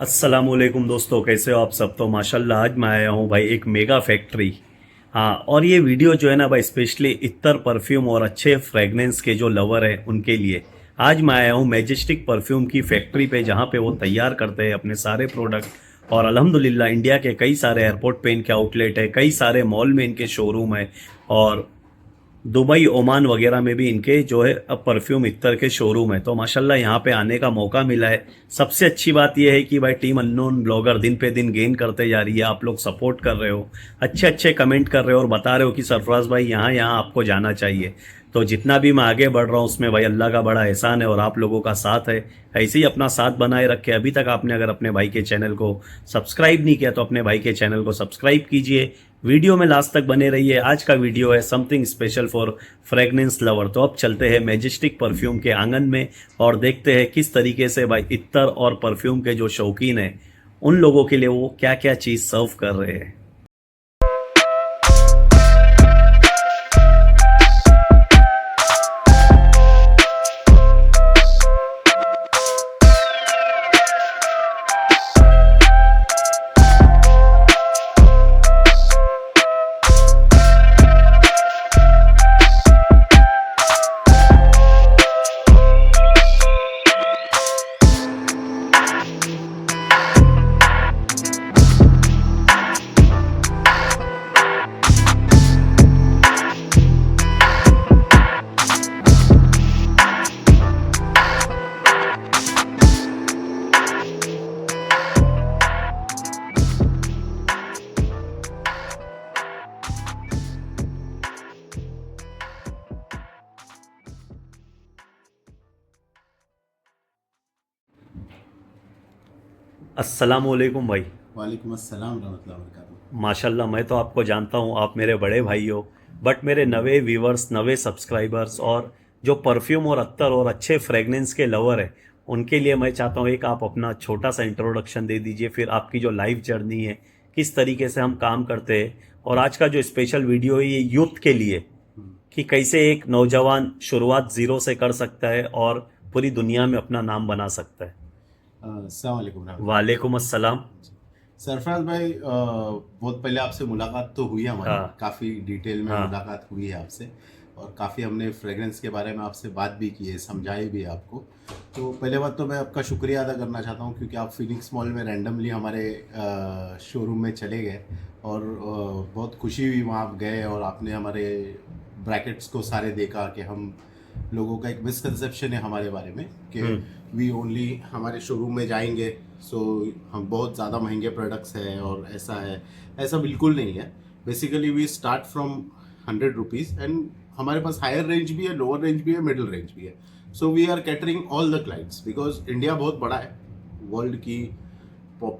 अस्सलामुअलैकुम दोस्तों, कैसे हो आप सब। तो माशाल्लाह आज मैं आया हूँ भाई एक मेगा फैक्ट्री। हाँ, और ये वीडियो जो है ना भाई स्पेशली इत्तर परफ्यूम और अच्छे फ्रेगनेंस के जो लवर हैं उनके लिए। आज मैं आया हूँ मैजेस्टिक परफ्यूम की फैक्ट्री पे, जहाँ पे वो तैयार करते हैं अपने सारे प्रोडक्ट। और अल्हम्दुलिल्लाह इंडिया के कई सारे एयरपोर्ट पे इनके आउटलेट है, कई सारे मॉल में इनके शोरूम है। और दुबई, ओमान वगैरह में भी इनके जो है अब परफ्यूम इत्तर के शोरूम है। तो माशाल्लाह यहाँ पे आने का मौका मिला है। सबसे अच्छी बात यह है कि भाई टीम अननोन ब्लॉगर दिन पे दिन गेन करते जा रही है। आप लोग सपोर्ट कर रहे हो, अच्छे अच्छे कमेंट कर रहे हो और बता रहे हो कि सरफराज भाई यहाँ यहाँ आपको जाना चाहिए। तो जितना भी मैं आगे बढ़ रहा हूँ उसमें भाई अल्लाह का बड़ा एहसान है और आप लोगों का साथ है। ऐसे ही अपना साथ बनाए रखे। अभी तक आपने अगर अपने भाई के चैनल को सब्सक्राइब नहीं किया तो अपने भाई के चैनल को सब्सक्राइब कीजिए। वीडियो में लास्ट तक बने रहिए। आज का वीडियो है something special for fragrance lover. तो अब चलते हैं मैजेस्टिक परफ्यूम के आंगन में और देखते हैं किस तरीके से भाई इत्तर और परफ्यूम के जो शौकीन हैं उन लोगों के लिए वो क्या क्या चीज़ सर्व कर रहे हैं। अस्सलामुअलैकुम भाई। वालेकुम अस्सलाम रहमतुल्लाहि व बरकातुहू। माशाल्लाह, मैं तो आपको जानता हूँ, आप मेरे बड़े भाई हो। बट मेरे नवे व्यूवर्स, नवे सब्सक्राइबर्स और जो परफ्यूम और अत्तर और अच्छे फ्रेगनेंस के लवर हैं उनके लिए मैं चाहता हूँ एक आप अपना छोटा सा इंट्रोडक्शन दे दीजिए। फिर आपकी जो लाइफ जर्नी है, किस तरीके से हम काम करते हैं, और आज का जो स्पेशल वीडियो है ये यूथ के लिए कि कैसे एक नौजवान शुरुआत ज़ीरो से कर सकता है और पूरी दुनिया में अपना नाम बना सकता है। अस्सलाम वालेकुम रहमतुल्लाहि व वालेकुम अस्सलाम। बरकातुहू। सरफराज भाई, बहुत पहले आपसे मुलाकात तो हुई है हमारी, हाँ काफ़ी डिटेल में हाँ मुलाकात हुई है आपसे। और काफ़ी हमने फ्रेगरेंस के बारे में आपसे बात भी की है, समझाई भी है आपको। तो पहले बात तो मैं आपका शुक्रिया अदा करना चाहता हूँ क्योंकि आप फिनिक्स मॉल में रैंडमली हमारे शोरूम में चले गए और बहुत खुशी हुई वहाँ आप गए और आपने हमारे ब्रैकेट्स को सारे देखा कि हम लोगों का एक मिसकंसेप्शन है हमारे बारे में कि वी ओनली हमारे शोरूम में जाएंगे सो हम बहुत ज़्यादा महंगे प्रोडक्ट्स हैं और ऐसा है। ऐसा बिल्कुल नहीं है। Basically we start from 100 rupees and हमारे पास हायर रेंज भी है, लोअर रेंज भी है, मिडिल रेंज भी है। So we are catering all the clients because India बहुत बड़ा है। वर्ल्ड की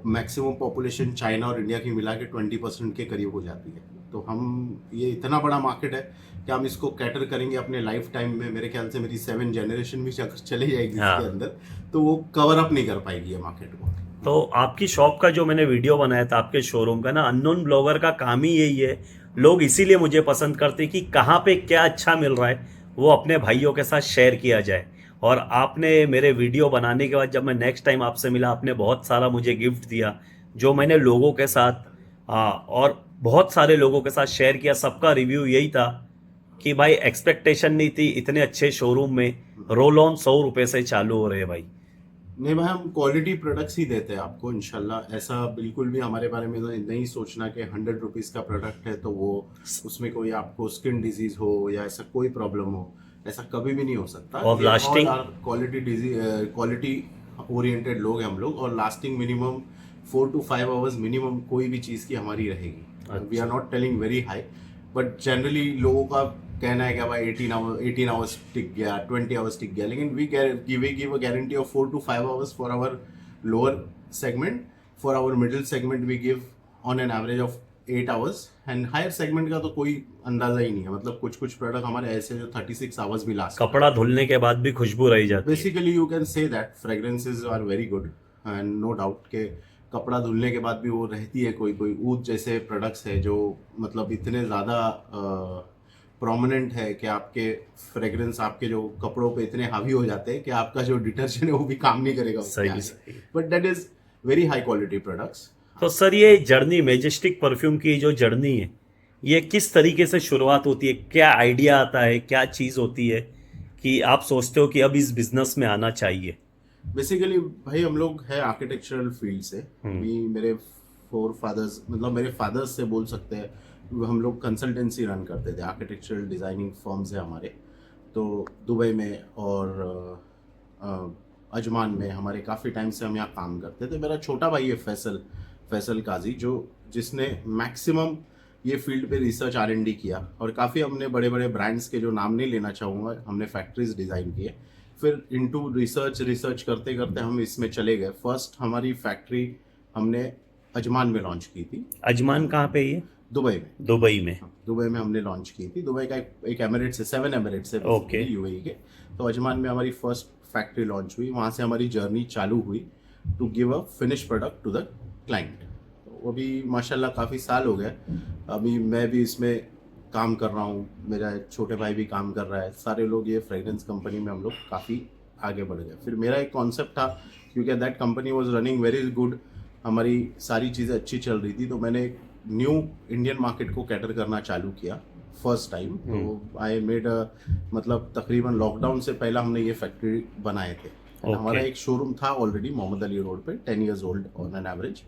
मैक्सिमम पॉपुलेशन चाइना और इंडिया की मिला के 20% के करीब हो जाती है। तो हम ये इतना बड़ा मार्केट है कि हम इसको कैटर करेंगे अपने लाइफ टाइम में। मेरे ख्याल से मेरी 7 जनरेशन भी चली जाएगी हाँ। इसके अंदर, तो वो कवर अप नहीं कर पाएगी ये मार्केट को। तो आपकी शॉप का जो मैंने वीडियो बनाया था आपके शोरूम का ना, अननोन ब्लॉगर का काम ही यही है। लोग इसीलिए मुझे पसंद करते कि कहाँ पे क्या अच्छा मिल रहा है वो अपने भाइयों के साथ शेयर किया जाए। और आपने मेरे वीडियो बनाने के बाद जब मैं नेक्स्ट टाइम आपसे मिला, आपने बहुत सारा मुझे गिफ्ट दिया जो मैंने लोगों के साथ और बहुत सारे लोगों के साथ शेयर किया। सबका रिव्यू यही था कि भाई एक्सपेक्टेशन नहीं थी इतने अच्छे शोरूम में रोल ऑन 100 रुपये से चालू हो रहे हैं भाई। नहीं भाई, हम क्वालिटी प्रोडक्ट्स ही देते हैं आपको इंशाल्लाह। ऐसा बिल्कुल भी हमारे बारे में नहीं सोचना कि 100 रुपीज़ का प्रोडक्ट है तो वो उसमें कोई आपको स्किन डिजीज हो या ऐसा कोई प्रॉब्लम हो, ऐसा कभी भी नहीं हो सकता। और लास्टिंग क्वालिटी ओरिएंटेड लोग हैं हम लोग और lasting minimum 4 to 5 hours minimum कोई भी चीज़ की हमारी रहेगी। We are not telling very high, but generally लोगों का कहना है कि भाई 18 आवर्स टिक गया, 20 आवर्स टिक गया, लेकिन we give a guarantee of 4 to 5 hours for our lower segment. For our middle segment we give on an average of 8 hours and higher segment का तो कोई अंदाजा ही नहीं है। मतलब कुछ कुछ प्रोडक्ट हमारे ऐसे जो 36 आवर्स भी लास्ट। कपड़ा धुलने के बाद भी खुशबू रही जाती है। Basically you can say that fragrances are very good and no doubt के कपड़ा धुलने के बाद भी वो रहती है। कोई कोई ऊद जैसे प्रोडक्ट्स है जो मतलब इतने ज़्यादा प्रोमिनेंट है कि आपके फ्रेग्रेंस आपके जो कपड़ों पे इतने हावी हो जाते हैं कि आपका जो डिटर्जेंट है वो भी काम नहीं करेगा। सही सही। But that is very high quality products. तो सर ये जर्नी मैजेस्टिक परफ्यूम की जो जर्नी है ये किस तरीके से शुरुआत होती है, क्या आइडिया आता है, क्या चीज़ होती है कि आप सोचते हो कि अब इस बिजनेस में आना चाहिए? बेसिकली भाई हम लोग है आर्किटेक्चरल फील्ड से। भी मेरे फोर फादर्स, मतलब मेरे फादर्स से बोल सकते हैं, हम लोग कंसल्टेंसी रन करते थे, आर्किटेक्चरल डिज़ाइनिंग फर्म्स है हमारे। तो दुबई में और अजमान में हमारे काफ़ी टाइम से हम यहाँ काम करते थे। मेरा छोटा भाई है फैसल काजी, जिसने मैक्सिमम ये फील्ड पे रिसर्च R&D किया, और काफ़ी हमने बड़े बड़े ब्रांड्स के जो नाम नहीं लेना चाहूँगा, हमने फैक्ट्रीज डिज़ाइन किए। फिर इनटू रिसर्च करते करते हम इसमें चले गए। फर्स्ट हमारी फैक्ट्री हमने अजमान में लॉन्च की थी। अजमान कहाँ पे ये? दुबई में। दुबई में हमने लॉन्च की थी। दुबई का एक एमिरेट्स है, 7 एमिरेट्स है Okay. यूएई के। तो अजमान में हमारी फर्स्ट फैक्ट्री लॉन्च हुई, वहाँ से हमारी जर्नी चालू हुई to give a finish product to the client. तो अभी माशाल्लाह काफ़ी साल हो गए, अभी मैं भी इसमें काम कर रहा हूँ, मेरा छोटे भाई भी काम कर रहा है, सारे लोग ये फ्रेगरेंस कंपनी में हम लोग काफ़ी आगे बढ़ गए। फिर मेरा एक कॉन्सेप्ट था, क्योंकि that company was running very good, हमारी सारी चीज़ें अच्छी चल रही थी, तो मैंने एक न्यू इंडियन मार्केट को कैटर करना चालू किया फर्स्ट टाइम। तो आई मेड मतलब तकरीबन लॉकडाउन से पहला हमने ये फैक्ट्री बनाए थे। हमारा एक शोरूम था ऑलरेडी मोहम्मद अली रोड पे, 10 years old on an average,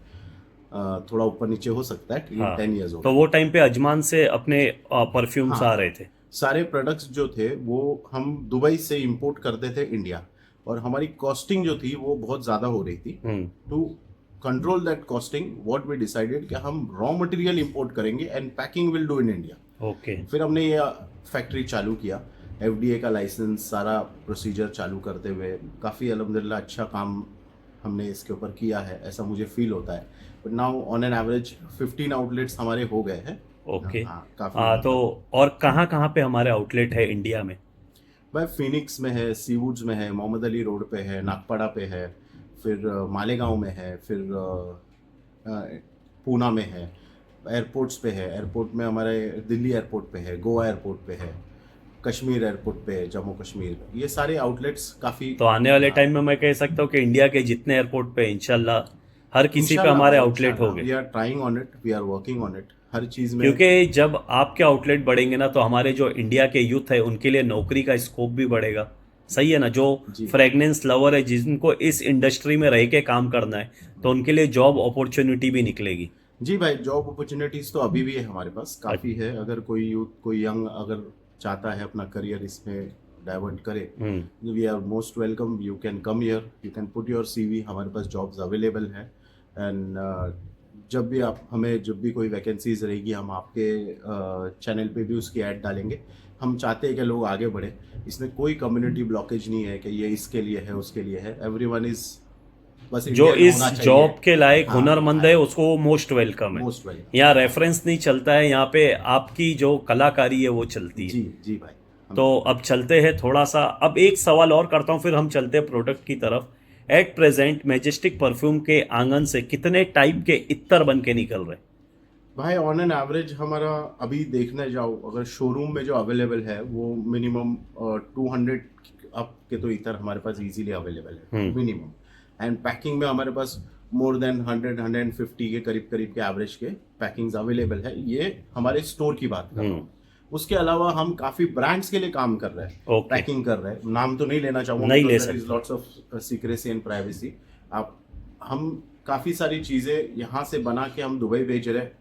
थोड़ा ऊपर नीचे हो सकता है, 10 years ओल्ड। तो वो टाइम पे अजमान से अपने परफ्यूम्स आ रहे थे? सारे प्रोडक्ट्स जो थे वो हम दुबई से इंपोर्ट करते थे इंडिया, और हमारी कॉस्टिंग जो थी वो बहुत ज़्यादा हो रही थी। To control that costing what we decided कि हम रॉ मटेरियल इंपोर्ट करेंगे and packing will do in India. Okay. फिर हमने ये फैक्ट्री चालू किया, FDA का लाइसेंस, सारा प्रोसीजर चालू करते हुए काफ़ी अल्हम्दुलिल्लाह अच्छा काम हमने इसके ऊपर किया है, ऐसा मुझे फील होता है। But now on an average 15 outlets हमारे हो गए हैं। ओके। काफ़ी। तो और कहाँ कहाँ पे हमारे आउटलेट है इंडिया में? भाई फिनिक्स में है, सीवुड्स में है, मोहम्मद अली रोड पे है, नागपाड़ा पे है, फिर मालेगांव में है, फिर पूना में है, एयरपोर्ट्स पे है। एयरपोर्ट में हमारे दिल्ली एयरपोर्ट पे है, गोवा एयरपोर्ट पे है, कश्मीर एयरपोर्ट पे है, जम्मू कश्मीर। ये सारे आउटलेट्स काफ़ी। तो आने वाले टाइम में मैं कह सकता हूँ कि इंडिया के जितने एयरपोर्ट पे इंशाल्लाह हर किसी पे हमारे आउटलेट हो वी गए, are trying on it, we are working on it, हर चीज़ में। क्योंकि जब आपके आउटलेट बढ़ेंगे ना तो हमारे जो इंडिया के यूथ है उनके लिए नौकरी का स्कोप भी बढ़ेगा। सही है ना? जो फ्रेगनेंस लवर है, जिनको इस इंडस्ट्री में रह के काम करना है, तो उनके लिए जॉब अपॉर्चुनिटी भी निकलेगी। जी भाई, जॉब अपॉर्चुनिटीज़ तो अभी भी है हमारे पास, काफ़ी है। अगर कोई यूथ, कोई यंग अगर चाहता है अपना करियर इसमें डाइवर्ट करे, we are most welcome, you can come here, you can put your CV, हमारे पास जॉब्स अवेलेबल है। एंड जब भी कोई वैकेंसीज रहेगी, हम आपके चैनल पे भी उसकी ऐड डालेंगे। हम चाहते हैं कि लोग आगे बढ़े, इसमें कोई कम्युनिटी ब्लॉकेज नहीं है कि ये इसके लिए है उसके लिए है। एवरीवन इज बस जो Indian इस होना चाहिए। जॉब के लायक हाँ, हुनरमंद है उसको मोस्ट वेलकम है। Most welcome. यहाँ रेफरेंस नहीं चलता है, यहाँ पे आपकी जो कलाकारी है वो चलती है। जी जी भाई। तो अब चलते हैं थोड़ा सा, अब एक सवाल और करता हूँ, फिर हम चलते हैं प्रोडक्ट की तरफ। एट प्रेजेंट मैजेस्टिक परफ्यूम के आंगन से कितने टाइप के इत्तर बन के निकल रहे? भाई ऑन एन एवरेज हमारा अभी देखने जाओ, अगर शोरूम में जो अवेलेबल है वो मिनिमम 200 अप के तो इतर हमारे पास इजीली अवेलेबल है मिनिमम। एंड पैकिंग में हमारे पास मोर देन 100-150 के करीब के एवरेज के पैकिंग्स अवेलेबल है। ये हमारे स्टोर की बात कर रहा हूँ। उसके अलावा हम काफी ब्रांड्स के लिए काम कर रहे हैं, पैकिंग कर रहे हैं। नाम तो नहीं लेना चाहूँगा, नहीं ले सकते, lots of secrecy and privacy. हम काफी सारी चीजें यहाँ से बना के हम दुबई भेज रहे हैं,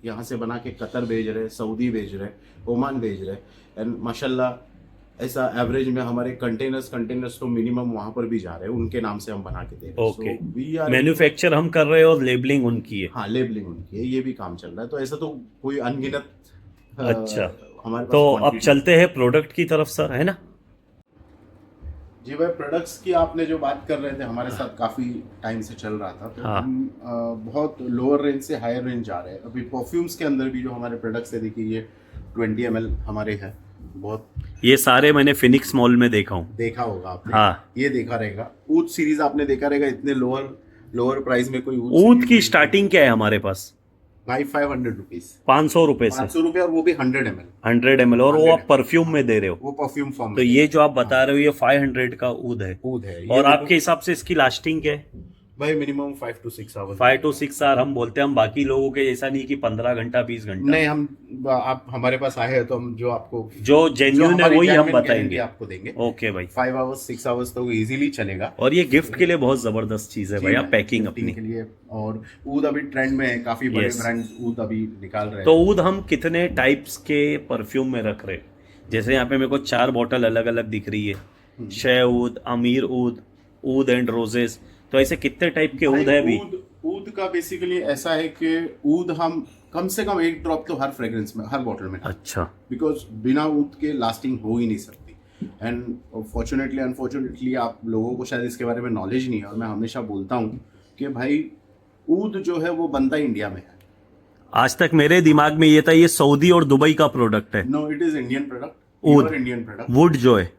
यहाँ से बना के कतर भेज रहे हैं, सऊदी भेज रहे हैं, ओमान भेज रहे हैं। एंड माशाल्लाह ऐसा एवरेज में हमारे कंटेनर्स तो मिनिमम वहाँ पर भी जा रहे हैं, उनके नाम से हम बना के दे रहे हैं। ओके। वी आर मैन्युफैक्चर हम कर रहे हैं और लेबलिंग उनकी है। हाँ, लेबलिंग उनकी है, ये भी काम चल रहा है। तो ऐसा तो कोई अनगिनत अच्छा, हमारे पास तो अब quantity- चलते हैं प्रोडक्ट की तरफ सर, है ना? जी भाई, प्रोडक्ट्स की आपने जो बात कर रहे थे, हमारे साथ काफ़ी टाइम से चल रहा था। तो हाँ। हम बहुत लोअर रेंज से हायर रेंज जा रहे हैं। अभी परफ्यूम्स के अंदर भी जो हमारे प्रोडक्ट्स है, देखिए ये 20 ml हमारे हैं। बहुत ये सारे मैंने फिनिक्स मॉल में देखा हूँ। देखा होगा आपने। हाँ। ये देखा रहेगा, ऊद सीरीज आपने देखा रहेगा। इतने लोअर प्राइस में कोई ऊद की स्टार्टिंग क्या है हमारे पास? भाई 500 रुपीज, 500 रुपए से 500 रुपये, और वो भी 100 ml। 100 ml, और वो आप परफ्यूम में दे रहे हो? वो परफ्यूम फॉर्म तो ये जो आप बता रहे हो ये 500 का ऊद है। ऊद है। और आपके हिसाब से इसकी लास्टिंग क्या है? भाई minimum 5 to 6 hours. 5 to 6 hour हम बोलते हैं, हम बाकी लोगों के ऐसा नहीं कि 15 घंटा 20 घंटा। नहीं, हम आप हमारे पास आए हैं तो हम जो आपको जो जेन्युइन है हमारी वही हम genuine बताएंगे guarantee आपको देंगे। ओके भाई। 5 आवर्स 6 आवर्स तो इजीली चलेगा। और ये गिफ्ट के लिए बहुत जबरदस्त चीज है जी, भाई, आप मैं पैकिंग gifting अपनी। के लिए। और ऊद अभी ट्रेंड में है, काफी बड़े Yes. ब्रांड्स ऊद अभी निकाल रहे तो हैं। ऊद हम कितने टाइप्स के परफ्यूम में रख रहे हैं? जैसे यहाँ पे मेरे को 4 बॉटल अलग अलग दिख रही है, शय ऊद, अमीर ऊद, ऊद एंड रोजेस। तो ऐसे कितने टाइप के ऊद है अभी? ऊद का बेसिकली ऐसा है कि ऊद हम कम से कम 1 ड्रॉप तो हर फ्रेग्रेंस में, हर बॉटल में, अच्छा। बिकॉज बिना ऊद के लास्टिंग हो ही नहीं सकती। एंड फॉर्चुनेटली अनफॉर्चुनेटली आप लोगों को शायद इसके बारे में नॉलेज नहीं है, और मैं हमेशा बोलता हूँ कि भाई ऊद जो है वो बनता इंडिया में है। आज तक मेरे दिमाग में ये था ये सऊदी और दुबई का प्रोडक्ट है। No, it is Indian product, ऊद, इंडियन प्रोडक्ट। वुड जो है,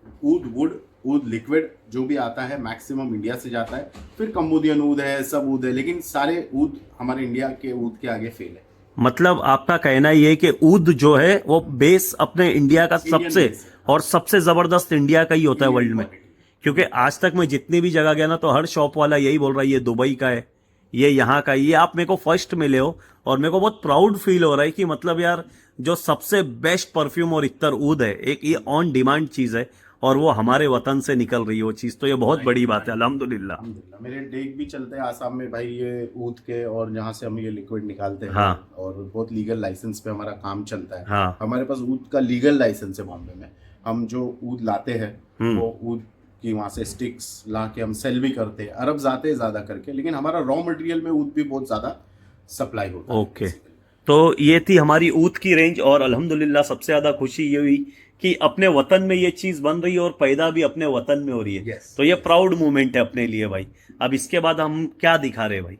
ऊद लिक्विड जो भी आता है मैक्सिमम इंडिया से जाता है। फिर कम्बोडियन ऊद है, सब ऊद है, लेकिन सारे ऊद हमारे इंडिया के ऊद के आगे फेल है। मतलब आपका कहना ये है कि ऊद जो है वो बेस अपने इंडिया का Indian सबसे base है। और सबसे जबरदस्त इंडिया का ही होता है वर्ल्ड में। Quality। क्योंकि आज तक मैं जितनी भी जगह गया ना, तो हर शॉप वाला यही बोल रहा है ये दुबई का है, ये यहाँ का है। ये आप मेरे को फर्स्ट मिले हो और मेरे को बहुत प्राउड फील हो रहा है कि मतलब यार जो सबसे बेस्ट परफ्यूम और इत्तर ऊद है, एक ये ऑन डिमांड चीज है और वो हमारे वतन से निकल रही है वो चीज, तो ये बहुत बड़ी बात है अल्हम्दुलिल्लाह। अल्हम्दुलिल्लाह। मेरे डेक भी चलते हैं आसाम में भाई ये ऊद के, और जहाँ से हम ये लिक्विड निकालते हैं। हाँ। और बहुत लीगल लाइसेंस पे हमारा काम चलता है। हाँ। हमारे पास ऊद का लीगल लाइसेंस है बॉम्बे में। हम जो ऊद लाते हैं वो ऊद की वहाँ से स्टिक्स ला के हम सेल भी करते हैं। अरब जाते हैं ज्यादा करके, लेकिन हमारा रॉ मटेरियल में ऊद भी बहुत ज्यादा सप्लाई होता है। ओके, तो ये थी हमारी ऊद की रेंज। और अल्हम्दुलिल्लाह सबसे ज्यादा खुशी ये हुई कि अपने वतन में ये चीज बन रही है और पैदा भी अपने वतन में हो रही है। Yes. तो ये प्राउड मोमेंट है अपने लिए भाई। अब इसके बाद हम क्या दिखा रहे हैं भाई?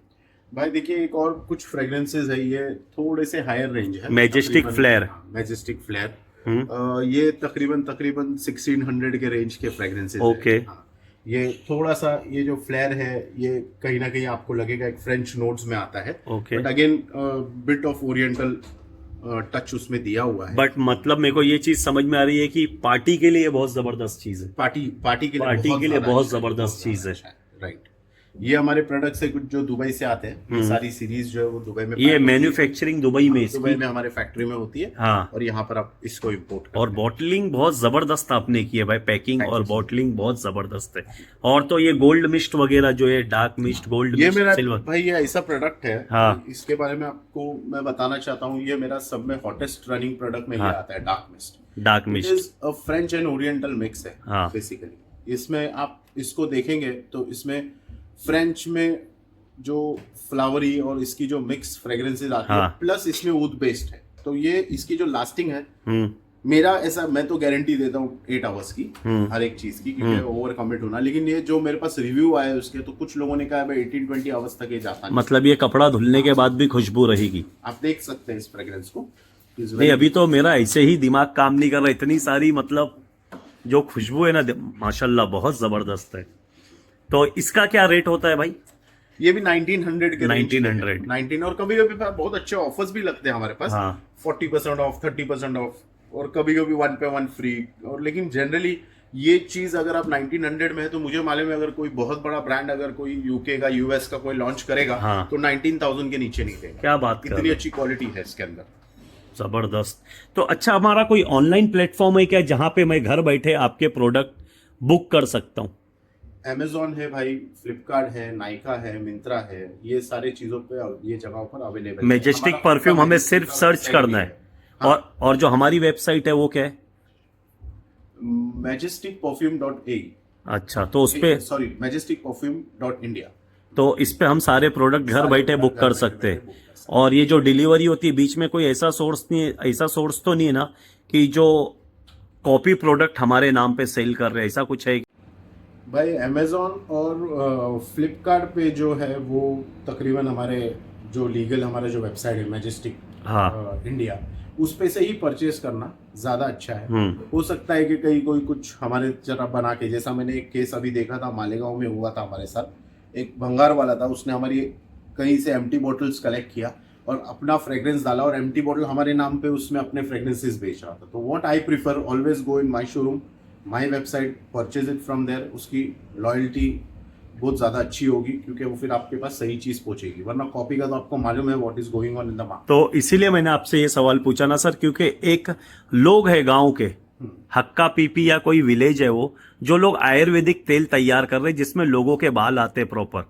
भाई देखिए, एक और कुछ फ्रेग्रेंसेस है, ये थोड़े से हायर रेंज है। Majestic Flare। मैजेस्टिक फ्लेयर, ये तकरीबन 1600 के रेंज के फ्रेग्रेंसेस Okay। है। हाँ, ये थोड़ा सा ये जो फ्लेयर है ये कहीं ना कहीं आपको लगेगा एक फ्रेंच नोट्स में आता है। Okay। But again bit of oriental touch उसमें दिया हुआ है। बट मतलब मेरे को ये चीज समझ में आ रही है कि पार्टी के लिए ये बहुत जबरदस्त चीज है। पार्टी के लिए पार्टी के लिए ज्यादा बहुत अच्छा है, जबरदस्त चीज है। राइट। ये हमारे प्रोडक्ट्स है कुछ जो दुबई से आते हैं। ये सारी सीरीज जो है वो दुबई में ये मैन्युफैक्चरिंग दुबई में दुबई इसकी। में हमारे फैक्ट्री में होती है। हाँ। और यहाँ पर आप इसको इम्पोर्ट करते और बॉटलिंग बहुत जबरदस्त आपने की है भाई, पैकिंग और बॉटलिंग बहुत जबरदस्त है। और तो ये गोल्ड मिस्ट वगैरह जो है, डार्क मिस्ट, गोल्ड ये मिस्ट, मेरा सिल्वर। भाई ये ऐसा प्रोडक्ट है। हाँ। इसके बारे में आपको मैं बताना चाहता हूँ, ये मेरा सब में हॉटेस्ट रनिंग प्रोडक्ट में ये हाँ। आता है, dark mist. Dark mist is a French and oriental mix है। हाँ। बेसिकली इसमें आप इसको देखेंगे तो इसमें फ्रेंच में जो फ्लावरी और इसकी जो मिक्स फ्रेग्रेंसेस आती है, हाँ। प्लस इसमें ऊद बेस्ड है, तो ये इसकी जो लास्टिंग है, मेरा ऐसा, मैं तो गारंटी देता हूँ 8 आवर्स की हर एक चीज की, क्योंकि ओवर कमिट होना। लेकिन ये जो मेरे पास रिव्यू आया उसके, तो कुछ लोगों ने कहा भाई 18-20 आवर्स तक ये जाता नहीं। मतलब ये कपड़ा धुलने के बाद भी खुशबू रहेगी। आप देख सकते हैं इस फ्रेग्रेंस को। नहीं, अभी तो मेरा ऐसे ही दिमाग काम नहीं कर रहा, इतनी सारी मतलब जो खुशबू है ना, माशाल्लाह बहुत जबरदस्त है। तो इसका क्या रेट होता है भाई? ये भी 1900 के 1900। 19, और कभी कभी बहुत अच्छे ऑफर्स भी लगते हैं हमारे पास। हाँ। 40% ऑफ, 30% ऑफ, और कभी कभी 1 पे 1 फ्री। और लेकिन जनरली ये चीज अगर आप 1900 में है, तो मुझे मालूम है अगर कोई बहुत बड़ा ब्रांड, अगर कोई यूके का, यूएस का कोई लॉन्च करेगा, हाँ। तो 19,000 के नीचे नहीं देगा। क्या बात कर इतनी रहे हो? अच्छी क्वालिटी है इसके अंदर। जबरदस्त। तो अच्छा, हमारा कोई ऑनलाइन प्लेटफॉर्म है क्या जहां पे मैं घर बैठे आपके प्रोडक्ट बुक कर सकता हूँ? Amazon है भाई, फ्लिपकार्ट है, नाइका है, मिंत्रा है, ये सारी चीजों पे, ये जगहों पर अवेलेबल है। मैजेस्टिक हमारा परफ्यूम हमें Majestic सिर्फ का सर्च website करना भी है। और जो हमारी वेबसाइट है वो क्या है? majesticperfume.a। अच्छा, तो उस पे, सॉरी, majesticperfume.india। तो इस पे हम सारे प्रोडक्ट घर बैठे बुक कर सकते हैं। और ये जो डिलीवरी होती है, बीच में कोई ऐसा सोर्स नहीं है, ऐसा सोर्स तो नहीं है ना कि जो कॉपी प्रोडक्ट हमारे नाम पे सेल कर रहे हैं, ऐसा कुछ है? भाई अमेजोन और फ्लिपकार्ट पे जो है वो तकरीबन हमारे जो लीगल हमारा जो वेबसाइट है मैजेस्टिक हाँ। इंडिया, उस पे से ही परचेज करना ज़्यादा अच्छा है। हो सकता है कि कहीं कोई कुछ हमारे जरा बना के, जैसा मैंने एक केस अभी देखा था, मालेगांव में हुआ था हमारे साथ, एक भंगार वाला था, उसने हमारी कहीं से एम्प्टी बॉटल्स कलेक्ट किया और अपना फ्रेग्रेंस डाला, और एम्प्टी बॉटल हमारे नाम पे उसमें अपने फ्रेग्रेंसेस बेच रहा था। तो what I prefer, always go in my showroom, my website, purchase it from there. उसकी लॉयल्टी बहुत ज़्यादा अच्छी होगी, क्योंकि वो फिर आपके पास सही चीज़ पहुंचेगी, वरना कॉपी का तो आपको मालूम है what is going on in the market. तो इसीलिए मैंने आपसे ये सवाल पूछा ना सर, क्योंकि एक लोग है गांव के, हक्का पीपी या कोई विलेज है वो, जो लोग आयुर्वेदिक तेल तैयार कर रहे हैं जिसमें लोगों के बाल आते हैं प्रॉपर,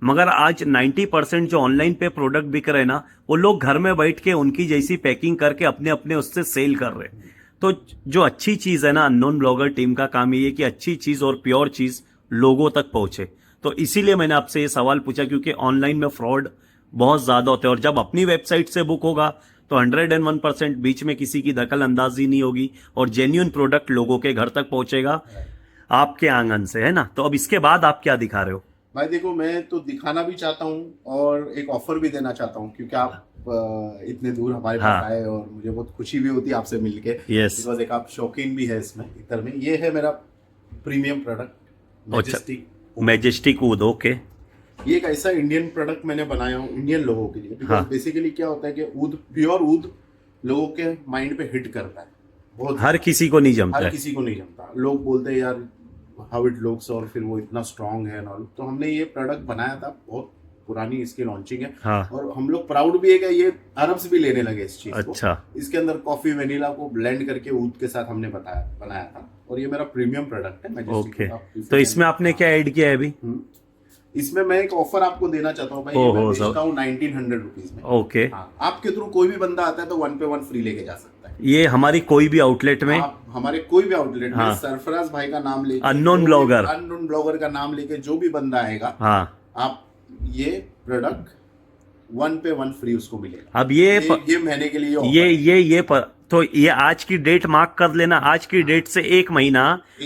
मगर आज 90% जो ऑनलाइन पे प्रोडक्ट बिक रहे हैं ना, वो लोग घर में बैठ के उनकी जैसी पैकिंग करके अपने अपने उससे सेल कर रहे हैं। तो जो अच्छी चीज है ना, अननोन ब्लॉगर टीम का काम ये है कि अच्छी चीज और प्योर चीज लोगों तक पहुंचे। तो इसीलिए मैंने आपसे ये सवाल पूछा, क्योंकि ऑनलाइन में फ्रॉड बहुत ज्यादा होते हैं, और जब अपनी वेबसाइट से बुक होगा तो 101% बीच में किसी की दखल अंदाजी नहीं होगी, और जेन्युइन प्रोडक्ट लोगों के घर तक पहुंचेगा आपके आंगन से, है ना। तो अब इसके बाद आप क्या दिखा रहे हो? भाई देखो, मैं तो दिखाना भी चाहता हूँ और एक ऑफर भी देना चाहता हूँ, क्योंकि आप इतने दूर हमारे पास आए और मुझे बहुत खुशी भी होती है आपसे मिलके। यस, बिकॉज एक आप शौकीन भी है इसमें इतर में। ये है मेरा प्रीमियम प्रोडक्ट मैजेस्टिक। मैजेस्टिक ऊद। ओके, ये एक ऐसा इंडियन प्रोडक्ट मैंने बनाया हूँ इंडियन लोगों के लिए, बिकॉज हाँ। बेसिकली क्या होता है कि ऊद, प्योर ऊद लोगों के माइंड पे हिट करता है बहुत। हर किसी को नहीं जमता हर है। किसी को नहीं जमता। लोग बोलते हैं यार हाउ इट लुक्स, और फिर वो इतना स्ट्रांग है और तो हमने ये प्रोडक्ट बनाया था, बहुत पुरानी इसकी लॉन्चिंग है। हाँ। और हम लोग प्राउड भी है कि ये अरब्स भी लेने लगे इस चीज को। अच्छा। इसके अंदर कॉफी वेनिला को ब्लेंड करके ऊद के साथ हमने बनाया था, और ये मेरा प्रीमियम प्रोडक्ट है मैजेस्टिक। ओके, तो इसमें आपने क्या ऐड किया है अभी? इसमें मैं एक ऑफर आपको देना चाहता हूँ भाई। ये मैं बेचता हूँ 1900 रुपीज में। ओके, हाँ, आपके थ्रू कोई भी बंदा आता है तो 1 पे 1 फ्री लेके जा सकता है। ये हमारी कोई भी आउटलेट में, आप हमारे कोई भी आउटलेट में हाँ। सरफराज भाई का नाम लेके, अननोन ब्लॉगर का नाम लेके जो भी बंदा आएगा, हाँ, आप ये प्रोडक्ट 1 पे 1 फ्री उसको मिलेगा। अब ये महीने के लिए तो ये आज की डेट मार्क कर लेना, आज की डेट से 1 महीना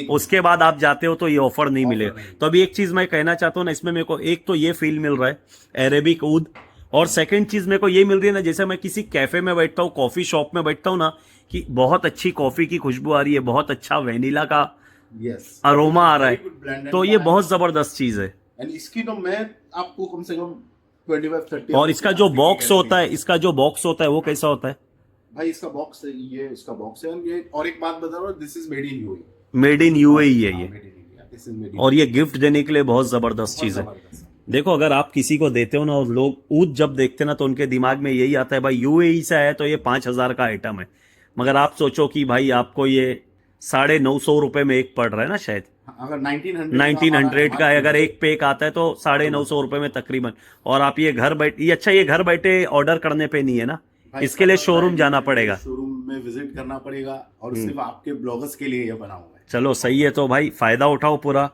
उसके बाद आप जाते हो तो ये ऑफर नहीं मिलेगा। तो अभी एक चीज मैं कहना चाहता हूँ ना, इसमें मेरे को एक तो ये फील मिल रहा है अरेबिक ऊद, और सेकंड चीज मेरे को ये मिल रही है ना, जैसे मैं किसी कैफे में बैठता हूँ, कॉफी शॉप में बैठता हूँ ना, कि बहुत अच्छी कॉफी की खुशबू आ रही है, बहुत अच्छा वेनिला का अरोमा आ रहा है, तो ये बहुत जबरदस्त चीज है। इसकी तो मैं आपको कम से कम 25-30। और इसका जो बॉक्स होता है वो कैसा होता है भाई? इसका बॉक्स है, ये इसका बॉक्स है। और एक बात बता रहा हूँ, this is made in UAE. Made in UAE है ये, made in India, this is made in. और ये गिफ्ट देने के लिए बहुत जबरदस्त चीज है। देखो, अगर आप किसी को देते हो ना, और लोग ऊद जब देखते ना तो उनके दिमाग में यही आता है भाई यूएई से आया तो ये 5000 का आइटम है, मगर आप सोचो कि भाई आपको ये 950 रुपए में एक पड़ रहा है ना, शायद अगर 1900 का अगर एक पैक आता है तो 950 रुपए में तकरीबन। और आप ये घर बैठे ऑर्डर करने पे नहीं है ना, इसके लिए शोरूम जाना पड़ेगा, शोरूम में विजिट करना पड़ेगा, और सिर्फ आपके ब्लॉगर्स के लिए ये बना हुआ है। चलो सही है, तो भाई फायदा उठाओ पूरा।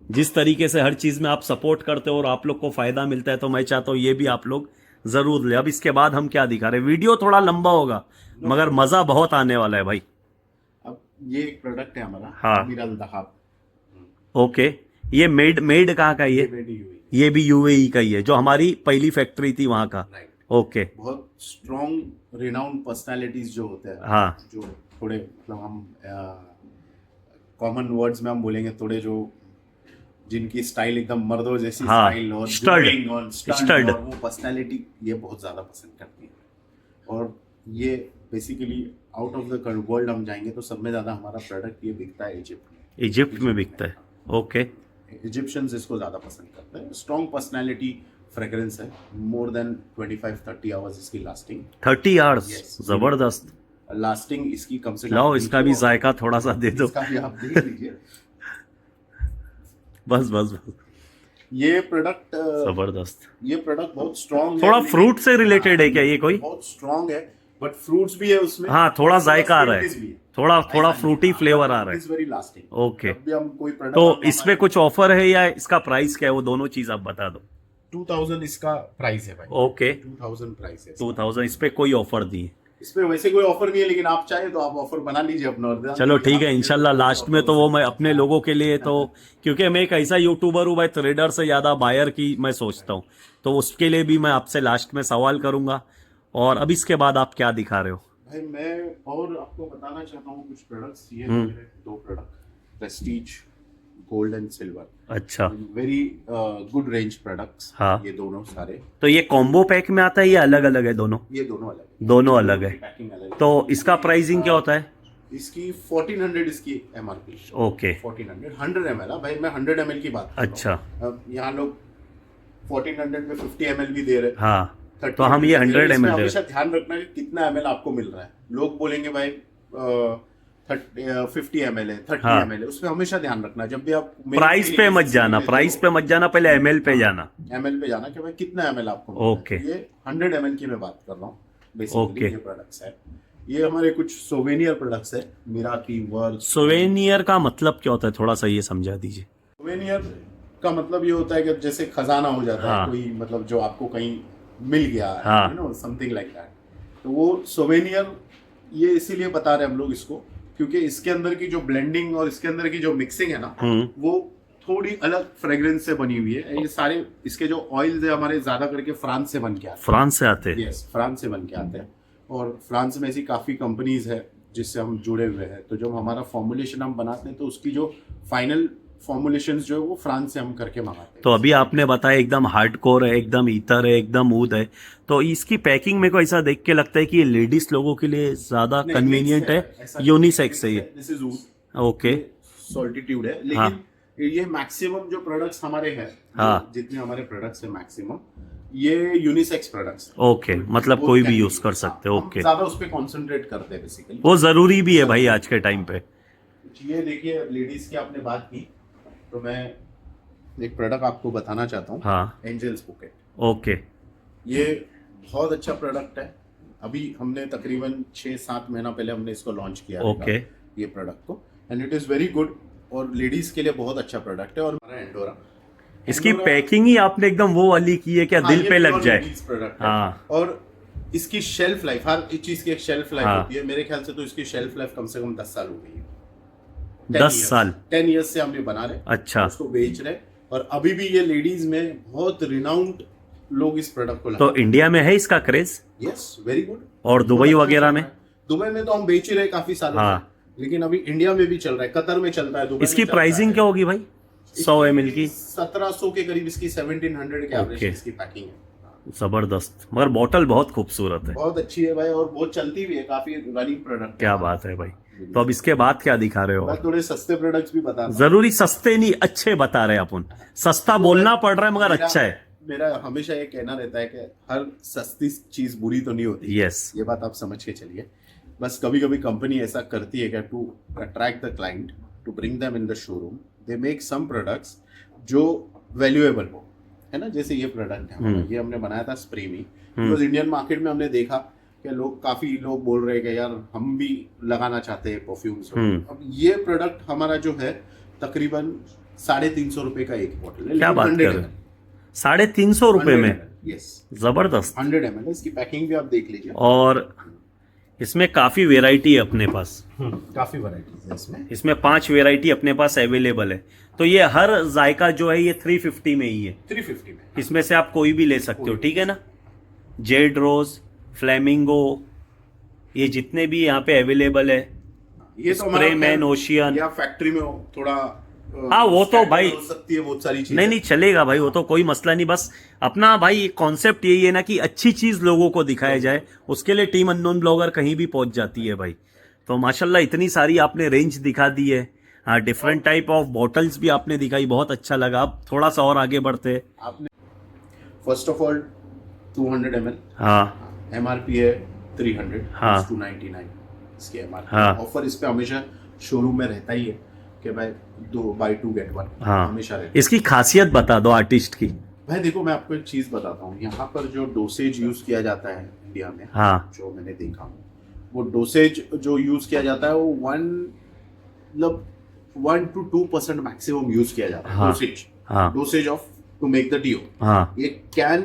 जिस तरीके से हर चीज में आप सपोर्ट करते हो और आप लोग को फायदा मिलता है, तो मैं चाहता हूँ ये भी आप लोग जरूर ले। अब इसके बाद हम क्या दिखा रहे हैं, वीडियो थोड़ा लंबा होगा मगर मजा बहुत आने वाला है भाई। अब ये एक प्रोडक्ट है हमारा, हाँ। मिरल दहाब। ओके, ये मेड कहाँ का? ये भी यूएई का ही है, जो हमारी पहली फैक्ट्री थी वहां का। ओके, बहुत स्ट्रॉन्ग रिनाउंड पर्सनालिटीज जो होते हैं, हाँ, जो थोड़े मतलब हम कॉमन वर्ड्स में हम बोलेंगे, थोड़े जो जिनकी स्टाइल एकदम मर्दों जैसी हाँ, स्टाइल और स्टड, और वो पर्सनालिटी ये बहुत ज्यादा पसंद करती है। और ये basically out of the world हम जाएंगे तो सब में ज्यादा हमारा प्रोडक्ट ये बिकता है इजिप्ट में बिकता है। ओके, इजिप्शियंस इसको ज्यादा पसंद करते हैं। स्ट्रॉन्ग पर्सनालिटी फ्रेग्रेंस है, मोर देन 25-30 आवर्स इसकी लास्टिंग। 30 आवर्स, जबरदस्त लास्टिंग इसकी कम से कम। लाओ इसका भी जायका थोड़ा सा दे दो। इसका भी आप देख लीजिए। बस ये प्रोडक्ट जबरदस्त। ये प्रोडक्ट बहुत स्ट्रॉन्ग है। थोड़ा फ्रूट से रिलेटेड है क्या ये? कोई बहुत स्ट्रॉन्ग है, बट फ्रूट्स भी है उसमें। हाँ, थोड़ा जायका आ रहा है, थोड़ा फ्रूटी फ्लेवर आ रहा है। It's very lasting. ओके, हम कोई प्रोडक्ट, तो इसमें कुछ ऑफर है या इसका प्राइस क्या है, वो दोनों चीज आप बता दो। 2000 इसका प्राइस है भाई। ओके, 2000 प्राइस है। 2000, इस पे कोई ऑफर नहीं है? इस पे वैसे कोई ऑफर नहीं है, लेकिन आप चाहे तो आप ऑफर बना लीजिए अपना। चलो ठीक है, इंशाल्लाह लास्ट में तो वो मैं अपने लोगों के लिए, तो क्योंकि मैं एक ऐसा यूट्यूबर हूँ भाई, ट्रेडर से ज्यादा बायर की मैं सोचता हूँ, तो उसके लिए भी मैं आपसे लास्ट में सवाल करूंगा। और अब इसके बाद आप क्या दिखा रहे हो भाई? मैं और आपको बताना चाहता हूँ कुछ प्रोडक्ट्स। ये मेरे 2 product, Prestige gold and silver. अच्छा, वेरी गुड रेंज प्रोडक्ट्स। हाँ, ये दोनों सारे। तो ये कॉम्बो पैक में आता है या अलग अलग है दोनों? ये दोनों अलग है। दोनों अलग है। पैकिंग अलग है। तो इसका प्राइसिंग क्या होता है? इसकी 1400 इसकी MRP। ओके 1400 100 ml भाई, मैं 100 ml की बात कर रहा हूँ। अच्छा अब यहाँ लोग 1400 में 50 ml भी दे रहे हैं, हाँ 30 तो हम ये ml दे रहे हैं। 100 इसमें ml हमेशा ध्यान रखना कि कितना ml आपको मिल रहा है। लोग बोलेंगे भाई 50 ml है, 30 हाँ। ml है, उसमें हमेशा ध्यान रखना। जब भी आप प्राइस पे मत जाना, प्राइस पे मत जाना, पहले एमएल पे जाना। ml पे जाना कि भाई कितना ml आपको मिल रहा है। ओके। तो ये 100 ml की मैं बात कर रहा हूँ बेसिकली। ओके। ये प्रोडक्ट्स है, ये हमारे कुछ सोवेनियर प्रोडक्ट्स है, मिराकी वर्क। सोवेनियर का मतलब क्या होता है, थोड़ा सा ये समझा दीजिए। सोवेनियर का मतलब ये होता है कि जैसे खजाना हो जाता हाँ। है कोई, मतलब जो आपको कहीं मिल गया, हाँ। You know something like that. तो वो सोवेनियर ये इसीलिए बता रहे हैं हम लोग इसको, क्योंकि इसके अंदर की जो ब्लेंडिंग और इसके अंदर की जो मिक्सिंग है ना, वो थोड़ी अलग फ्रेग्रेंस से बनी हुई है। ये सारे इसके जो ऑयल्स है हमारे ज्यादा करके फ्रांस से बन के आते फ्रांस से आते हैं। हैं। यस, फ्रांस से बन के आते हैं। और फ्रांस में ऐसी काफ़ी कंपनीज है जिससे हम जुड़े हुए हैं। तो जब हमारा फॉर्मुलेशन हम बनाते हैं तो उसकी जो फाइनल फॉर्मुलेशंस जो है वो फ्रांस से हम करके मंगाते हैं। तो अभी आपने बताया एकदम हार्डकोर है, एकदम ईथर है, एकदम ऊद है। तो इसकी पैकिंग मेरे को ऐसा देख के लगता है कि ये लेडीज लोगों के लिए ज्यादा नहीं, कन्वीनियंट mix है, ऐसा यूनिसेक्स है ये। दिस इज ऊद, ओके सॉल्टिट्यूड है। हाँ। लेकिन ये मैक्सिमम जो प्रोडक्ट्स हमारे हैं, हाँ। जितने हमारे प्रोडक्ट्स हैं मैक्सिमम ये यूनिसेक्स प्रोडक्ट्स। ओके, मतलब कोई भी यूज कर सकते हैं। ओके, ज्यादा उस पे कंसंट्रेट करते हैं बेसिकली। वो जरूरी भी है भाई आज के टाइम पे। ये देखिए, लेडीज की आपने बात की तो मैं एक प्रोडक्ट आपको बताना चाहता हूँ। हाँ एंजल्स बुकेट। ओके ये बहुत अच्छा प्रोडक्ट है। अभी हमने तकरीबन 6-7 महीना पहले हमने इसको लॉन्च किया ओके। ये प्रोडक्ट को, and it is very good और लेडीज के लिए बहुत अच्छा प्रोडक्ट है। और हमारा एंडोरा, इसकी पैकिंग ही आपने एकदम वो वाली की है क्या, हाँ, दिल ये पे लग pure जाए। ladies product है। हाँ। और इसकी शेल्फ लाइफ, हर एक चीज की एक शेल्फ लाइफ हाँ। होती है। मेरे ख्याल से तो इसकी शेल्फ लाइफ कम से कम 10 साल हो गई है। 10 साल? 10 ईयर्स से हम ये बना रहे, अच्छा। उसको बेच रहे, और अभी भी ये लेडीज में बहुत रिनाउंड लोग इस प्रोडक्ट को तो इंडिया में है इसका क्रेज? Yes, very good. और दुबई वगैरह में? दुबई में तो हम बेच ही रहे काफी सालों हाँ। से, लेकिन अभी इंडिया में भी चल रहा है, कतर में चलता है, दुबई इसकी में चलता प्राइसिंग है। क्या होगी भाई? 100 ml की 1700 के करीब इसकी, 1700 के एवरेज ओके। इसकी पैकिंग है। जबरदस्त, मगर बॉटल बहुत खूबसूरत है। बहुत अच्छी है भाई, और बहुत चलती भी है, काफी रनिंग प्रोडक्ट। क्या बात है भाई। तो अब इसके बाद क्या दिखा रहे हो? मैं थोड़े सस्ते प्रोडक्ट्स भी बता रहा जरूरी सस्ते नहीं, अच्छे बता रहे हैं अपन। सस्ता बोलना पड़ रहा है मगर मेरा- अच्छा है। मेरा हमेशा ये कहना रहता है कि हर सस्ती चीज बुरी तो नहीं होती। यस। ये बात आप समझ के चलिए। बस कभी कभी कंपनी ऐसा करती है कि to attract the client, to bring them in the showroom, they make some products जो वैल्यूएबल हो, है ना। जैसे ये प्रोडक्ट है हमारा, ये हमने बनाया था स्प्रेमी, बिकॉज इंडियन मार्केट में हमने देखा कि काफी लोग बोल रहे हैं कि यार हम भी लगाना चाहते हैं परफ्यूम्स। अब ये प्रोडक्ट हमारा जो है तकरीबन 350 रुपए का एक बॉटल है। क्या बात कर रहे हैं? 350 रुपए में? यस, जबरदस्त। 100 ml। इसकी पैकिंग भी आप देख लीजिए, और इसमें काफी वेराइटी है अपने पास। काफी वैरायटीज है इसमें। इसमें 5 वेराइटी अपने पास अवेलेबल है। तो ये हर जायका जो है ये 350 में ही है। 350 में। इसमें से आप कोई भी ले सकते हो, ठीक है ना। जेड रोज, फ्लेमिंगो, ये जितने भी यहाँ पे अवेलेबल है। ये तो हमारा स्प्रे मैन, ओशियन। या फैक्ट्री में थोड़ा हाँ, वो तो भाई हो सकती है बहुत सारी चीजें। नहीं नहीं चलेगा भाई, वो तो कोई मसला नहीं। बस अपना भाई कॉन्सेप्ट यही है ना कि अच्छी चीज लोगों को दिखाया जाए, उसके लिए टीम अननोन ब्लॉगर कहीं भी पहुंच जाती है भाई। तो माशाल्लाह इतनी सारी आपने रेंज दिखा दी है। हाँ, डिफरेंट टाइप ऑफ बॉटल्स भी आपने दिखाई, बहुत अच्छा लगा। अब थोड़ा सा और आगे बढ़ते हैं। आपने फर्स्ट ऑफ ऑल 200 ml, हाँ MRP है 300, हाँ। 299 इसकी MRP। हाँ। ऑफर इस पे हमेशा शोरूम में रहता ही है कि भाई 2 get 1 हाँ, हमेशा रहता है। इसकी खासियत बता दो आर्टिस्ट की। भाई देखो, मैं आपको एक चीज बताता हूँ। यहाँ पर जो डोसेज यूज किया जाता है इंडिया में, हाँ। जो मैंने देखा, वो डोसेज जो यूज किया जाता है वो 1 to 2% मैक्सिमम यूज किया जाता है। हाँ। डोसेज, हाँ dosage of to make the deo. हाँ, ये कैन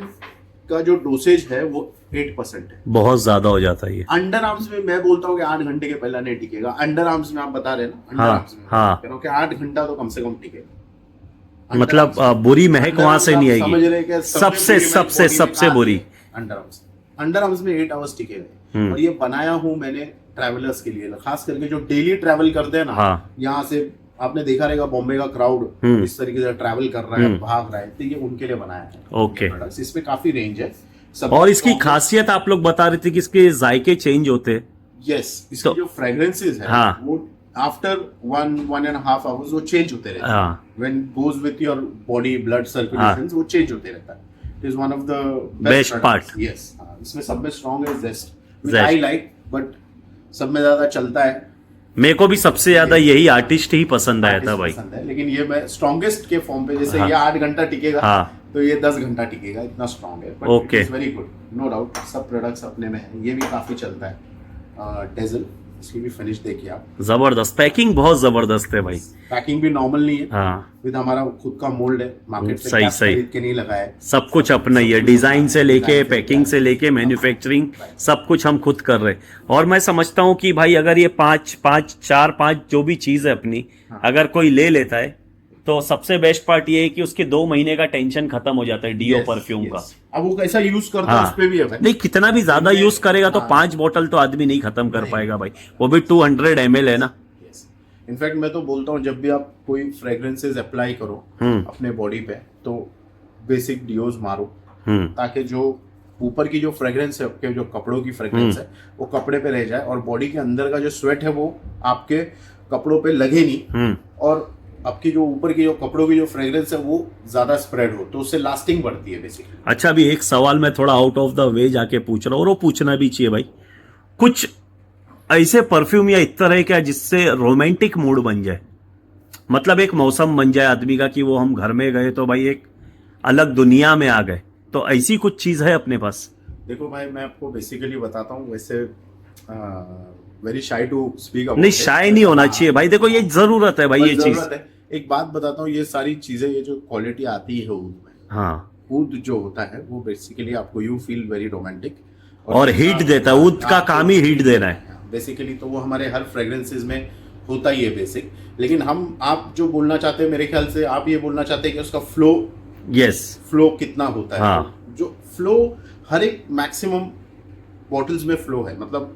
का जो डोसेज है वो 8% है। बहुत ज्यादा हो जाता है ये। अंडर आर्म्स में मैं बोलता हूँ कि 8 घंटे के पहले नहीं टिकेगा। अंडर आर्म्स में आप बता रहे हैं ना, अंडर हाँ, आर्म्स में हाँ। कह रहा हूं कि 8 घंटा तो कम से कम टिकेगा। मतलब बुरी महक वहां से नहीं समझ रहे हैं आएगी। कि सबसे सबसे सबसे बुरी अंडर आर्म्स में 8 आवर्स टिकेगा। और ये बनाया हूं मैंने ट्रैवलर्स के लिए, खास करके जो डेली ट्रैवल करते हैं ना। हाँ। यहाँ से आपने देखा रहेगा बॉम्बे का क्राउड इस तरीके से ट्रैवल कर रहा है, भाग रहा है, तो ये उनके लिए बनाया है। ओके। इसमें काफी रेंज है। और इसकी खासियत आप लोग बता रहे थे कि इसके जायके चेंज होते हैं। यस, इसकी तो जो फ्रेग्रेंसेस है हाँ। वो आफ्टर 1.5 आवर्स वो चेंज होते रहते हैं। हाँ when goes with your body blood circulation वो चेंज होते रहता है। It is one of the Best part. Yes, इसमें सब में स्ट्रॉन्ग है zest, which Zest. I like, but सब में ज्यादा चलता है मेरे को भी सबसे ज्यादा यही आर्टिस्ट ही पसंद आया था artist भाई। पसंद है। लेकिन ये मैं स्ट्रॉन्गेस्ट के फॉर्म पे, जैसे हाँ। ये 8 घंटा टिकेगा हाँ। तो ये 10 घंटा टिकेगा, इतना स्ट्रॉन्ग है। But Okay. It is very good, no doubt. सब प्रोडक्ट्स अपने में है, ये भी काफी चलता है। डेजल, इसकी भी फिनिश देखिए आप, जबरदस्त पैकिंग, बहुत जबरदस्त है भाई। पैकिंग भी नॉर्मल नहीं है, हाँ विद हमारा खुद का मोल्ड है, मार्केट से सही, कैप सही। खरीद के नहीं लगाया है। सब कुछ अपना ही है, डिजाइन से लेके डिजाइन से पैकिंग से लेके मैन्युफैक्चरिंग सब कुछ हम खुद कर रहे हैं। और मैं समझता हूँ कि भाई अगर ये चार पांच जो भी चीज है अपनी, हाँ। अगर कोई ले लेता है तो सबसे बेस्ट पार्ट ये है कि उसके 2 महीने का टेंशन खत्म हो जाता है deo E Yes, perfume yes. का। अब वो कैसा यूज करता है हाँ उस पे भी है भाई। नहीं, कितना भी ज्यादा इनमें- यूज करेगा तो हाँ। 5 बोतल तो आदमी नहीं खत्म कर नहीं। पाएगा भाई, वो भी 200 ml है ना। इनफैक्ट मैं तो बोलता हूँ जब भी आप कोई फ्रेग्रेंसेस अप्लाई करो अपने बॉडी पे तो बेसिक डिओज मारो, ताकि जो ऊपर की जो फ्रेग्रेंस है, आपके जो कपड़ों की फ्रेग्रेंस है वो कपड़े पे रह जाए, और बॉडी के अंदर का जो स्वेट है वो आपके कपड़ों पे लगे नहीं, और आपकी जो ऊपर की जो कपड़ों की जो फ्रेग्रेंस है वो ज्यादा स्प्रेड हो, तो उससे लास्टिंग बढ़ती है बेसिकली। अच्छा, अभी एक सवाल मैं थोड़ा आउट ऑफ द वे जाके पूछ रहा हूँ, और वो पूछना भी चाहिए भाई, कुछ ऐसे परफ्यूम या इत्र है क्या जिससे रोमांटिक मूड बन जाए, मतलब एक मौसम बन जाए आदमी का कि वो हम घर में गए तो भाई एक अलग दुनिया में आ गए, तो ऐसी कुछ चीज है अपने पास? देखो भाई, मैं आपको बेसिकली बताता हूँ, वैसे वेरी शाई टू स्पीक। नहीं, शाय नहीं होना चाहिए भाई, देखो ये जरूरत है भाई, ये चीज। एक बात बताता हूँ, ये सारी चीजें, ये जो क्वालिटी आती है ऊद में, हाँ, ऊद जो होता है वो बेसिकली आपको यू फील वेरी रोमांटिक, और हीट देता है, ऊद का काम ही हीट देना है बेसिकली। तो वो हमारे हर फ्रेग्रेंसेस में होता ही है बेसिक। लेकिन आप जो बोलना चाहते हैं, मेरे ख्याल से आप ये बोलना चाहते हैं कि उसका फ्लो, यस, फ्लो कितना होता है। हाँ। तो जो फ्लो हर एक मैक्सिमम बॉटल्स में फ्लो है, मतलब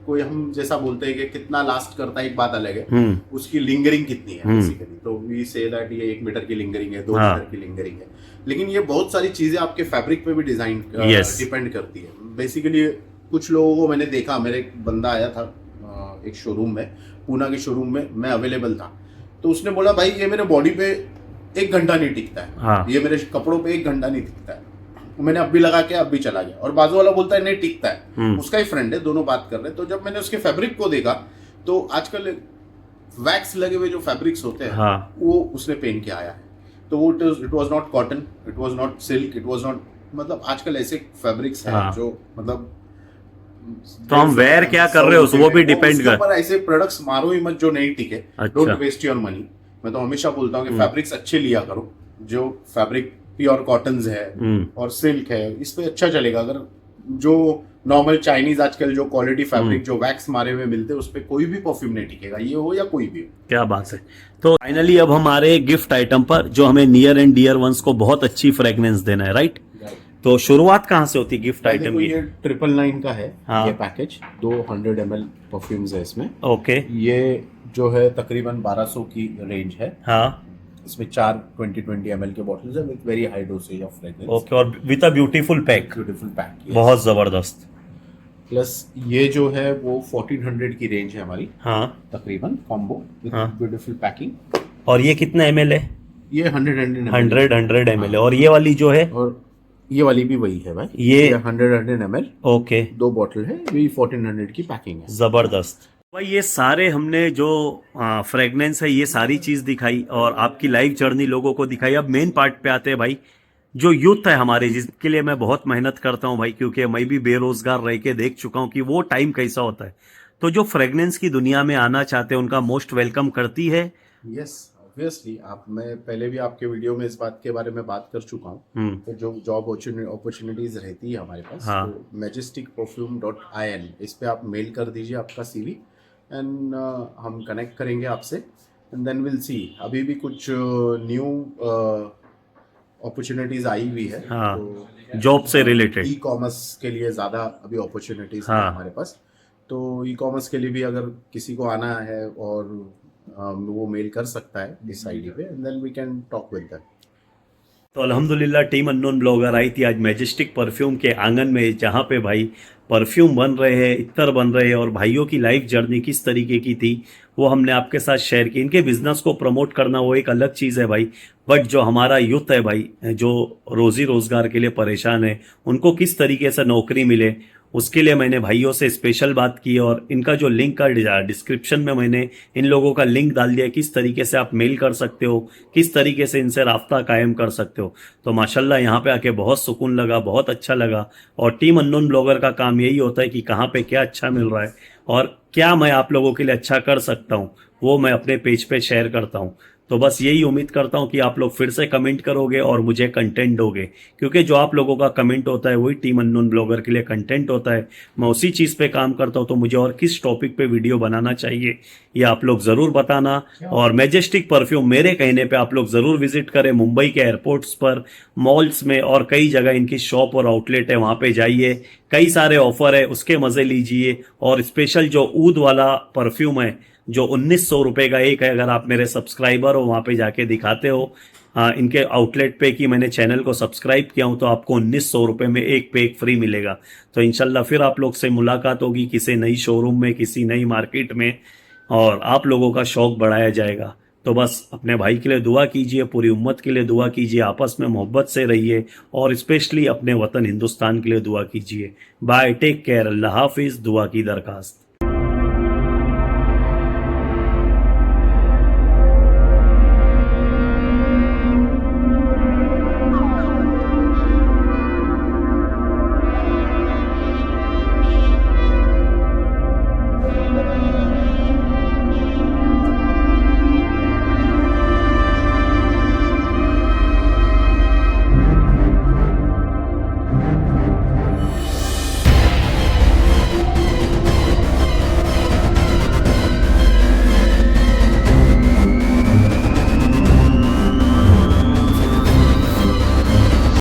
कोई हम जैसा बोलते हैं कि कितना लास्ट करता है एक बात अलग है, उसकी लिंगरिंग कितनी है बेसिकली। तो वी से दैट ये 1 मीटर की लिंगरिंग है, 2 हाँ। मीटर की लिंगरिंग है। लेकिन ये बहुत सारी चीजें आपके फैब्रिक पे भी डिजाइन Yes. डिपेंड करती है बेसिकली। कुछ लोगों को मैंने देखा, मेरे एक बंदा आया था एक शोरूम में, पूना के शोरूम में मैं अवेलेबल था, तो उसने बोला भाई ये मेरे बॉडी पे 1 घंटा नहीं टिकता है, हाँ। ये मेरे कपड़ों पे 1 घंटा नहीं टिकता है। मैंने अब भी लगा के अब भी चला गया, और बाजू वाला बोलता है नहीं टिकता है, उसका ही फ्रेंड है, दोनों बात कर रहे हैं। तो जब मैंने उसके फैब्रिक को देखा तो आजकल वैक्स लगे हुए जो फैब्रिक्स होते हैं, हाँ। वो उसने पहन के आया है। तो वो it was not cotton, it was not silk, it was not, मतलब आजकल ऐसे फैब्रिक्स हैं हाँ। जो मतलब, तो हम वेयर क्या कर रहे हो वो भी डिपेंड कर। पर ऐसे प्रोडक्ट्स मारो ही मत जो नहीं टिके। अच्छा। Don't waste your money. मैं तो हमेशा बोलता हूँ कि फैब्रिक्स अच्छे लिया करो, जो फैब्रिक प्योर कॉटन्स है और सिल्क है, इस पे अच्छा चलेगा। अगर जो नॉर्मल चाइनीज आजकल जो क्वालिटी फैब्रिक जो वैक्स मारे हुए मिलते हैं, उस पे कोई भी परफ्यूम नहीं टिकेगा, ये हो या कोई भी हो। क्या बात है। तो फाइनली अब हमारे गिफ्ट आइटम पर, जो हमें नियर एंड डियर वंस को बहुत अच्छी फ्रेग्रेंस देना है, राइट? तो शुरुआत कहाँ से होती है गिफ्ट आइटम की? ये 999 का है। हाँ। ये पैकेज 200 ml परफ्यूम्स है इसमें। ओके। ये जो है तकरीबन 1200 की रेंज है। हाँ। इसमें 4 20 ml के बॉटल्स है with very high dosage of fragrance. Okay, और with a beautiful pack. Beautiful pack, बहुत जबरदस्त। प्लस ये जो है वो 1400 की रेंज है हमारी हाँ। तकरीबन, कॉम्बो विद हाँ। Beautiful packing. और ये कितना ml है? ये 100 100 ml है। और ये वाली जो है? और ये वाली भी वही है भाई, ये 100 ml। ओके, 2 बॉटल है, ये 1400 की पैकिंग है। जबरदस्त भाई। ये सारे हमने जो फ्रेग्रेंस है, ये सारी चीज दिखाई और आपकी लाइफ जर्नी लोगों को दिखाई। अब मेन पार्ट पे आते हैं भाई, जो यूथ है हमारे, जिसके लिए मैं बहुत मेहनत करता हूं भाई, क्योंकि मैं भी बेरोजगार रह के देख चुका हूं कि वो टाइम कैसा होता है। तो जो फ्रेग्रेंस की दुनिया में आना चाहते हैं, उनका मोस्ट वेलकम करती है। Yes, obviously. मैं पहले भी आपके वीडियो में इस बात के बारे में बात कर चुका हूँ। तो जो जॉब अपॉर्चुनिटीज रहती है हमारे पास, हाँ। तो majesticperfume.in, इस पे आप मेल कर दीजिए आपका CV, एंड हम कनेक्ट करेंगे आपसे, एंड देन विल सी। अभी भी कुछ न्यू अपॉर्चुनिटीज आई हुई है। हाँ, तो जॉब से रिलेटेड। ई कॉमर्स के लिए ज़्यादा अभी अपॉर्चुनिटीज हाँ। है हमारे पास। तो ई कॉमर्स के लिए भी अगर किसी को आना है, और वो मेल कर सकता है इस आईडी पे, and then we can talk with them. तो अल्हम्दुलिल्लाह टीम अननोन ब्लॉगर आई थी आज मैजेस्टिक परफ्यूम के आंगन में, जहाँ पे भाई परफ्यूम बन रहे हैं, इत्तर बन रहे हैं, और भाइयों की लाइफ जर्नी किस तरीके की थी वो हमने आपके साथ शेयर की। इनके बिजनेस को प्रमोट करना वो एक अलग चीज़ है भाई, बट जो हमारा यूथ है भाई, जो रोजी रोजगार के लिए परेशान है, उनको किस तरीके से नौकरी मिले, उसके लिए मैंने भाइयों से स्पेशल बात की। और इनका जो लिंक का डिस्क्रिप्शन में मैंने इन लोगों का लिंक डाल दिया, किस तरीके से आप मेल कर सकते हो, किस तरीके से इनसे राब्ता कायम कर सकते हो। तो माशाल्लाह यहाँ पे आके बहुत सुकून लगा, बहुत अच्छा लगा। और टीम अननोन ब्लॉगर का काम यही होता है कि कहाँ पे क्या अच्छा मिल रहा है और क्या मैं आप लोगों के लिए अच्छा कर सकता हूँ, वो मैं अपने पेज पे शेयर करता हूँ। तो बस यही उम्मीद करता हूँ कि आप लोग फिर से कमेंट करोगे और मुझे कंटेंट दोगे, क्योंकि जो आप लोगों का कमेंट होता है वही टीम अननोन ब्लॉगर के लिए कंटेंट होता है। मैं उसी चीज़ पे काम करता हूँ, तो मुझे और किस टॉपिक पे वीडियो बनाना चाहिए ये आप लोग ज़रूर बताना। और मैजेस्टिक परफ्यूम मेरे कहने पे आप लोग ज़रूर विजिट करें। मुंबई के एयरपोर्ट्स पर, मॉल्स में और कई जगह इनकी शॉप और आउटलेट है, वहाँ पे जाइए, कई सारे ऑफर है, उसके मज़े लीजिए। और स्पेशल जो ऊद वाला परफ्यूम है जो 1900 रुपये का एक है, अगर आप मेरे सब्सक्राइबर हो वहाँ पे जाके दिखाते हो इनके आउटलेट पे कि मैंने चैनल को सब्सक्राइब किया हूँ, तो आपको 1900 रुपये में एक पे एक फ्री मिलेगा। तो इंशाल्लाह फिर आप लोग से मुलाकात होगी किसी नई शोरूम में, किसी नई मार्केट में, और आप लोगों का शौक बढ़ाया जाएगा। तो बस अपने भाई के लिए दुआ कीजिए, पूरी उम्मत के लिए दुआ कीजिए, आपस में मोहब्बत से रहिए, और स्पेशली अपने वतन हिंदुस्तान के लिए दुआ कीजिए। बाय, टेक केयर, अल्लाह हाफिज़, दुआ की दरखास्त।